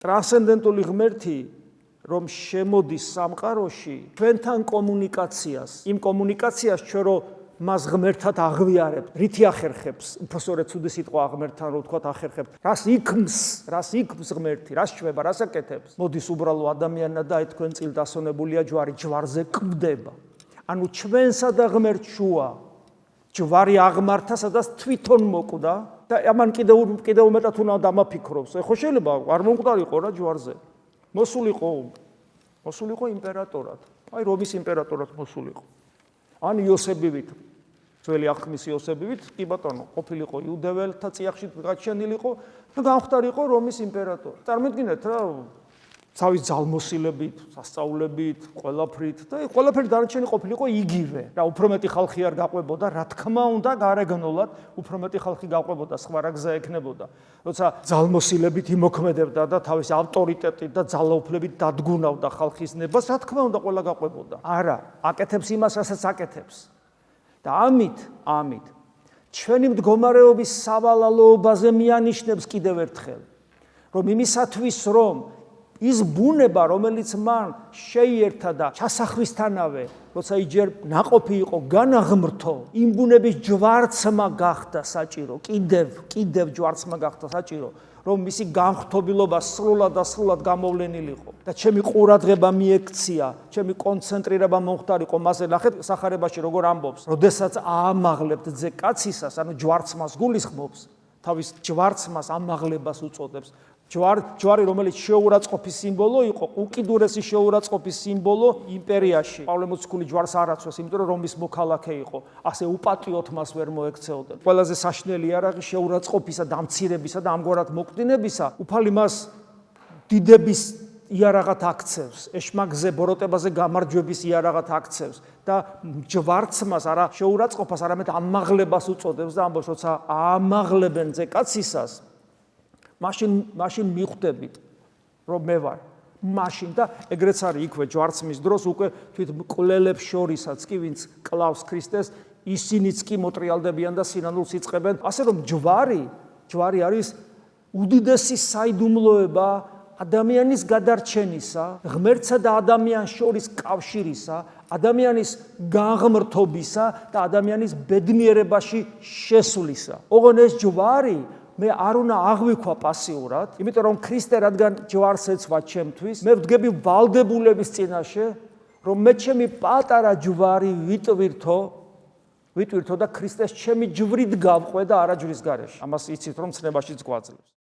ტრანსცენდენტული ღმერთი რომ შემოდის სამყაროში ჩვენთან კომუნიკაციას იმ კომუნიკაციას ჩვენ რომ მას ღმერთად აღვიარებთ რითი ახერხებს უბრალოდ ცუდი სიტყვა ღმერთთან რო ვთქვათ ახერხებთ რას იქმს ღმერთი რას შვება რას აკეთებს მოდის უბრალო ადამიანად და აი თქვენ წილ დასონებულია ჯვარი ჯვარზე კვდება ანუ ჩვენსა და ღმერთს შუა ჯვარი აღმართა სადაც თვითონ მოკვდა და ამან კიდევ მეტად უნდა დამაფიქროს ხო შეიძლება არ მომკვდარიყო რა ჯვარზე მოსულიყო იმპერატორად აი რომის იმპერატორად მოსულიყო ან იოსებივით ძველი აღთქმის იოსებივით კი ბატონო ყოფილიყო იუდეველთა წიაღში გაჩენილიყო და გამختارიყო რომის იმპერატორი წარმოიდგინეთ რა თავის ძალმოსილებით სასწაულებით ყველაფრით და ყველაფერი დარჩენი ყოფილიყო იგივე რა უფრო მეტი ხალხი არ გაყვებოდა რა თქმა უნდა გარეგნულად უფრო მეტი ხალხი გაყვებოდა სხვა რა გზა ექნებოდა როცა ძალმოსილებით იმოქმედებდა და თავის ავტორიტეტით და ძალაუფლებით დადგუნავდა ხალხის ნებას რა თქმა უნდა ყველა გაყვებოდა არა აკეთებს იმას რასაც აკეთებს და ამით ჩვენი მდგომარეობის სავალალოობაზე მიანიშნებს კიდევ ერთხელ რომ იმისათვის რომ ის ბუნება რომელიც მან შეიერთა და ჩასახვისთანავე როცა იჯერ ნაყოფი იყო განაღმრთო იმ ბუნების ჯვარცმა გახდა საჭირო კიდევ ჯვარცმა გახდა საჭირო რომ მისი განხთობილობა სრულად გამოვლენილიყო და ჩემი ყურადღება მიექცია ჩემი კონცენტრირება მომხდარიყო მასე ნახეთ სახარებაში როგორ ამბობს როდესაც აამაღლებთ ძე კაცისას ანუ ჯვარცმას გულისხმობს თავის ჯვარცმას ამაღლებას უწოდებს ჯვარი რომელიც შეურაცხყოფის სიმბოლო იყო უკიდურესი შეურაცხყოფის სიმბოლო იმპერიაში პავლე მოციქული ჯვარს არ აცვეს იმიტომ რომ რომის მოქალაქე იყო ასე უპატიოთ მას ვერ მოექცეოდნენ ყველაზე საშნელი იარაღი შეურაცხყოფისა და ამცირებისა და ამგვარად მოკვდინებისა უფალი მას დიდების იარაღად აქცევს ეშმაკზე ბოროტებაზე გამარჯვების იარაღად აქცევს და ჯვარცმას არა შეურაცხყოფას არამედ ამაღლებას უწოდებს და ამბობს როცა აამაღლებენ ძე კაცისას მაშინ მიხვდებით რომ მე ვარ მაშინ და ეგრეც არის იქვე ჯვარცმის დროს უკვე თვით მკვლელებს შორისაც კი ვინც კლავს ქრისტეს ისინიც კი მოტრიალდებიან და სინანულს იწყებენ ასე რომ ჯვარი არის უდიდესი საიდუმლოება ადამიანის გადარჩენისა ღმერთსა და ადამიანს შორის კავშირისა ადამიანის განღმრთობისა და ადამიანის ბედნიერებაში შესვლისა ოღონ ეს ჯვარი მე არ უნდა აღვიქვა პასიურად, იმიტომ რომ ქრისტე რადგან ჯვარს ეცვა ჩემთვის, მე ვდგები ვალდებულების წინაშე, რომ მე ჩემი პატარა ჯვარი ვიტვირთო და ქრისტეს ჩემი ჯვრით გავყვე და არა ჯვრის გარეშე. ამას იცით რომ ცნებაშიც გვაძლევს.